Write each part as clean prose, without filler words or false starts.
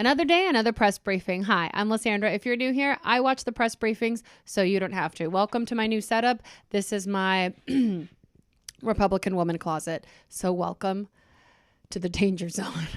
Another day, another press briefing. Hi, I'm Lisandra. If you're new here, I watch the press briefings so you don't have to. Welcome to my new setup. This is my Republican woman closet. So welcome to the danger zone.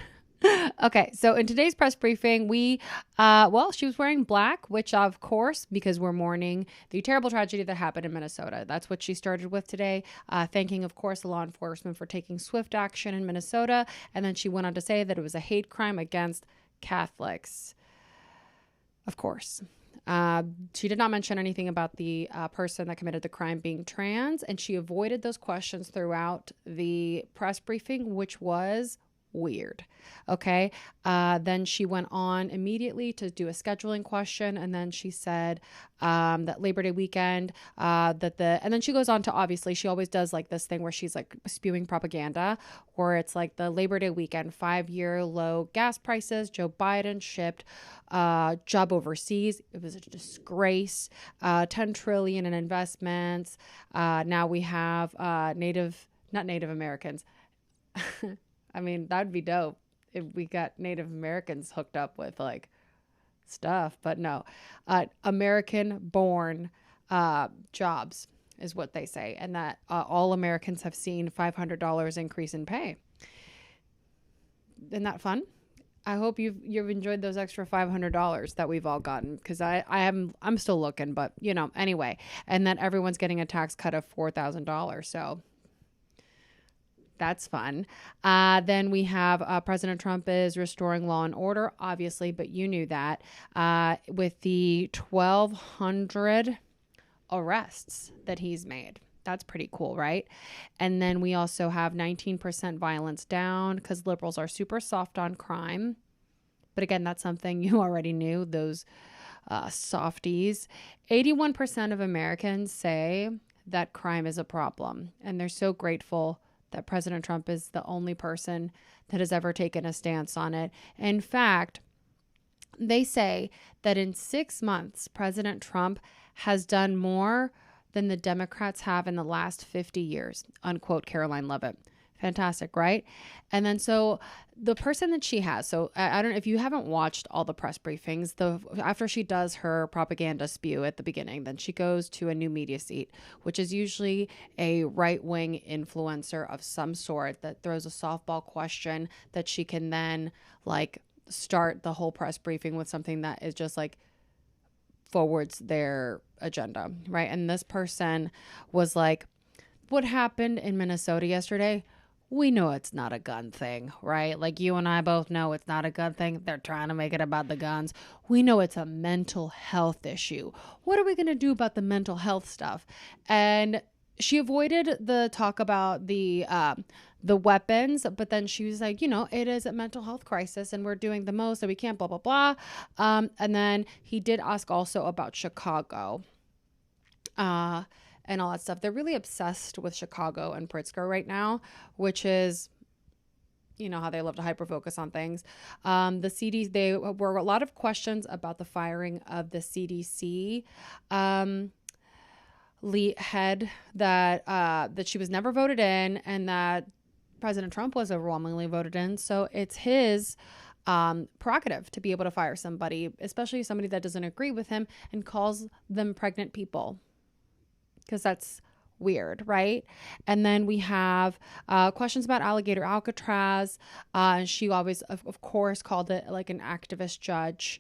Okay, so in today's press briefing, she was wearing black, which of course, because we're mourning the terrible tragedy that happened in Minnesota. That's what she started with today, thanking, of course, the law enforcement for taking swift action in Minnesota. And then she went on to say that it was a hate crime against Catholics. Of course. She did not mention anything about the person that committed the crime being trans, and she avoided those questions throughout the press briefing, which was weird. Okay. Then she went on immediately to do a scheduling question. And then she said that Labor Day weekend, and then she goes on to, obviously, she always does like this thing where she's like spewing propaganda, or it's like the Labor Day weekend, 5-year low gas prices. Joe Biden shipped job overseas. It was a disgrace. 10 trillion in investments. Now we have not Native Americans. I mean, that'd be dope if we got Native Americans hooked up with like stuff, but no, American born jobs is what they say. And that all Americans have seen $500 increase in pay. Isn't that fun? I hope you've enjoyed those extra $500 that we've all gotten, because I'm still looking, but anyway, and that everyone's getting a tax cut of $4,000. So that's fun. Then we have President Trump is restoring law and order, obviously, but you knew that, with the 1,200 arrests that he's made. That's pretty cool, right? And then we also have 19% violence down because liberals are super soft on crime. But again, that's something you already knew, those softies. 81% of Americans say that crime is a problem, and they're so grateful that President Trump is the only person that has ever taken a stance on it. In fact, they say that in 6 months, President Trump has done more than the Democrats have in the last 50 years, unquote Caroline Leavitt. Fantastic, right? And then so the person that she has, so I don't know if you haven't watched all the press briefings, after she does her propaganda spew at the beginning, then she goes to a new media seat, which is usually a right-wing influencer of some sort that throws a softball question that she can then like start the whole press briefing with something that is just like forwards their agenda, right? And this person was like, what happened in Minnesota yesterday? We know it's not a gun thing, right? Like you and I both know it's not a gun thing. They're trying to make it about the guns. We know it's a mental health issue. What are we going to do about the mental health stuff? And she avoided the talk about the weapons, but then she was like, it is a mental health crisis and we're doing the most and we can't blah, blah, blah. And then he did ask also about Chicago. And all that stuff. They're really obsessed with Chicago and Pritzker right now, which is, how they love to hyper-focus on things. The CDC, there were a lot of questions about the firing of the CDC head that she was never voted in, and that President Trump was overwhelmingly voted in. So it's his prerogative to be able to fire somebody, especially somebody that doesn't agree with him and calls them pregnant people. Because that's weird, right? And then we have questions about Alligator Alcatraz. She always, of course, called it like an activist judge,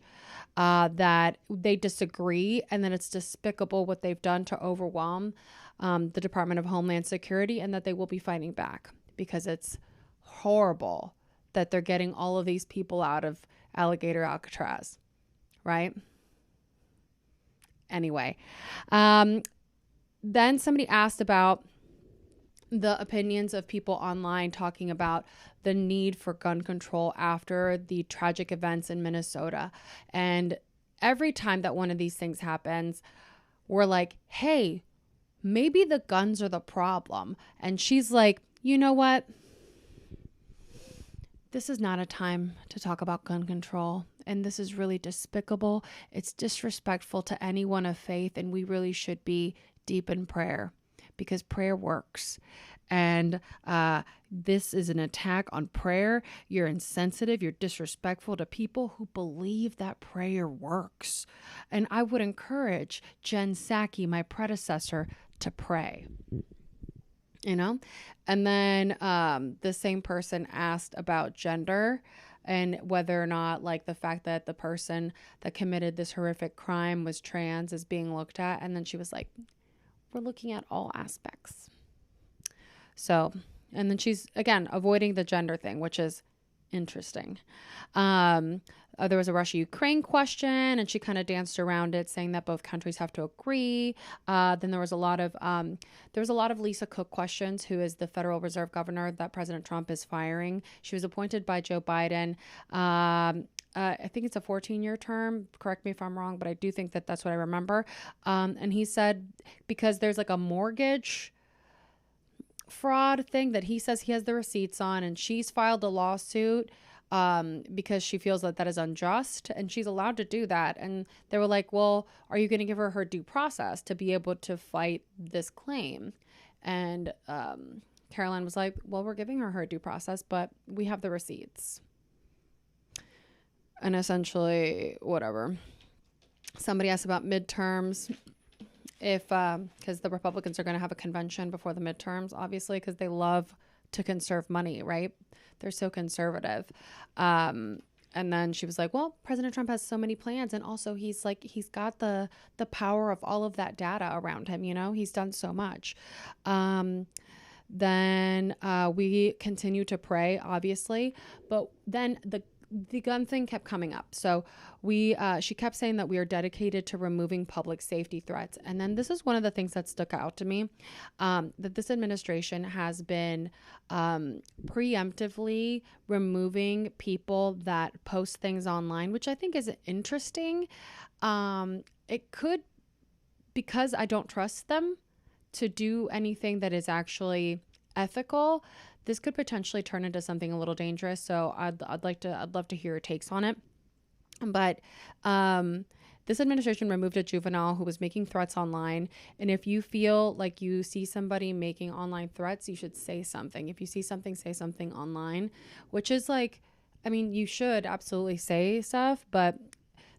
that they disagree and that it's despicable what they've done to overwhelm the Department of Homeland Security, and that they will be fighting back because it's horrible that they're getting all of these people out of Alligator Alcatraz, right? Anyway, then somebody asked about the opinions of people online talking about the need for gun control after the tragic events in Minnesota. And every time that one of these things happens, we're like, hey, maybe the guns are the problem. And she's like, you know what? This is not a time to talk about gun control. And this is really despicable. It's disrespectful to anyone of faith. And we really should be deep in prayer, because prayer works. And this is an attack on prayer. You're insensitive. You're disrespectful to people who believe that prayer works. And I would encourage Jen Psaki, my predecessor, to pray. You know? And then the same person asked about gender and whether or not, like, the fact that the person that committed this horrific crime was trans is being looked at. And then she was like, we're looking at all aspects. So, and then she's, again, avoiding the gender thing, which is interesting. There was a Russia-Ukraine question, and she kind of danced around it, saying that both countries have to agree. Then there was a lot of Lisa Cook questions, who is the Federal Reserve Governor that President Trump is firing. She was appointed by Joe Biden. I think it's a 14-year term. Correct me if I'm wrong, but I do think that that's what I remember. And he said, because there's like a mortgage fraud thing that he says he has the receipts on, and she's filed a lawsuit because she feels that that is unjust, and she's allowed to do that. And they were like, well, are you going to give her due process to be able to fight this claim? And Caroline was like, well, we're giving her due process, but we have the receipts. And essentially, whatever. Somebody asked about midterms. If, because the Republicans are going to have a convention before the midterms, obviously, because they love to conserve money, right? They're so conservative. And then she was like, well, President Trump has so many plans. And also he's got the power of all of that data around him. You know, he's done so much. Then we continue to pray, obviously. But then the gun thing kept coming up. So she kept saying that we are dedicated to removing public safety threats. And then this is one of the things that stuck out to me, that this administration has been preemptively removing people that post things online, which I think is interesting. It could, because I don't trust them to do anything that is actually ethical, this could potentially turn into something a little dangerous. So I'd love to hear your takes on it. But this administration removed a juvenile who was making threats online. And if you feel like you see somebody making online threats, you should say something. If you see something, say something online, which is like, I mean, you should absolutely say stuff, but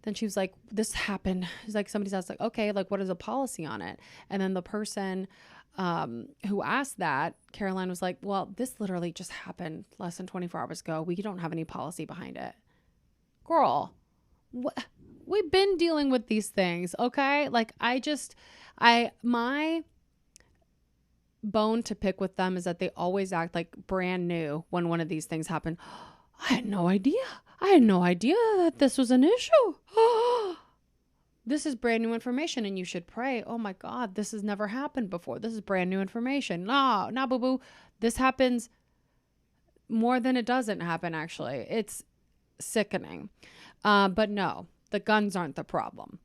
then she was like, this happened. It's like somebody's asked, like, okay, like, what is a policy on it? And then the person who asked that, Caroline was like, well, this literally just happened less than 24 hours ago. We don't have any policy behind it. Girl, we've been dealing with these things, okay? Like, my bone to pick with them is that they always act like brand new when one of these things happened. I had no idea that this was an issue. This is brand new information, and you should pray. Oh my God, this has never happened before. This is brand new information. No, boo boo. This happens more than it doesn't happen, actually. It's sickening. But no, the guns aren't the problem.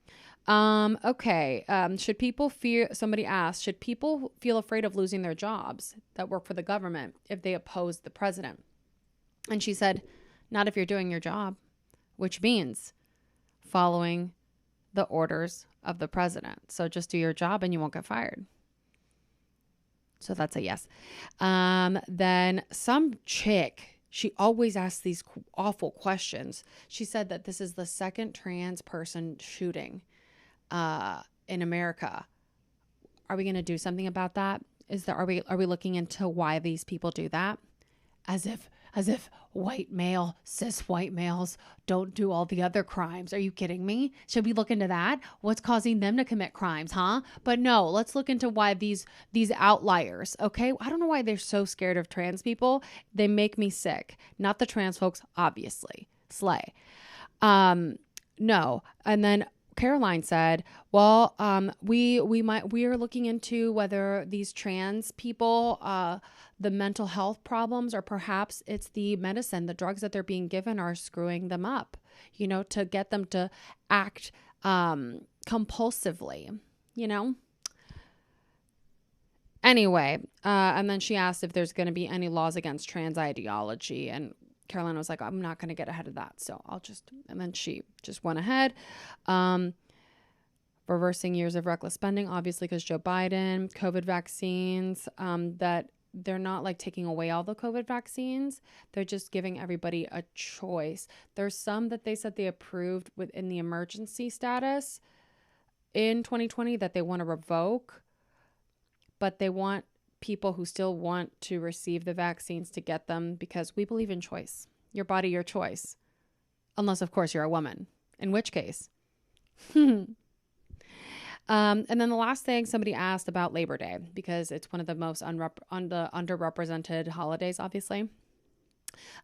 Okay. Should people somebody asked, should people feel afraid of losing their jobs that work for the government if they oppose the president? And she said, not if you're doing your job, which means following the orders of the president. So just do your job and you won't get fired. So that's a yes. Then some chick, she always asks these awful questions. She said that this is the second trans person shooting in America. Are we going to do something about that? Are we looking into why these people do that? As if cis white males don't do all the other crimes. Are you kidding me? Should we look into that? What's causing them to commit crimes, huh? But no, let's look into why these outliers, okay? I don't know why they're so scared of trans people. They make me sick. Not the trans folks, obviously. Slay. No. And then Caroline said, well, we are looking into whether these trans people, the mental health problems, or perhaps it's the medicine, the drugs that they're being given are screwing them up, to get them to act compulsively, Anyway, and then she asked if there's going to be any laws against trans ideology, and Caroline was like, I'm not going to get ahead of that. So and then she just went ahead. Reversing years of reckless spending, obviously, because Joe Biden, COVID vaccines, that they're not like taking away all the COVID vaccines. They're just giving everybody a choice. There's some that they said they approved within the emergency status in 2020 that they want to revoke, but they want people who still want to receive the vaccines to get them because we believe in choice. Your body, your choice. Unless, of course, you're a woman, in which case. And then the last thing somebody asked about Labor Day, because it's one of the most underrepresented holidays, obviously.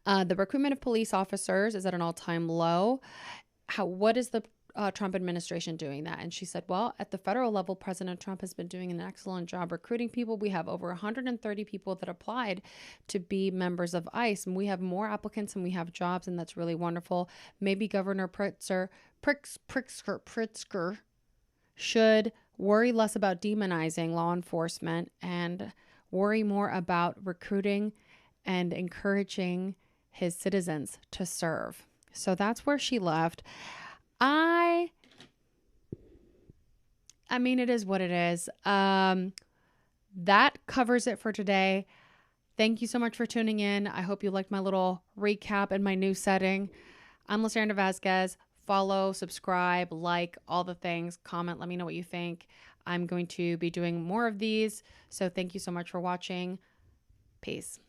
The recruitment of police officers is at an all-time low. What is the Trump administration doing that? And she said, well, at the federal level, President Trump has been doing an excellent job recruiting people. We have over 130 people that applied to be members of ICE, and we have more applicants than we have jobs, and that's really wonderful. Maybe Governor Pritzker should worry less about demonizing law enforcement and worry more about recruiting and encouraging his citizens to serve. So that's where she left. I mean, it is what it is. That covers it for today. Thank you so much for tuning in. I hope you liked my little recap and my new setting. I'm Lisandra Vazquez. Follow, subscribe, like, all the things. Comment, let me know what you think. I'm going to be doing more of these. So thank you so much for watching. Peace.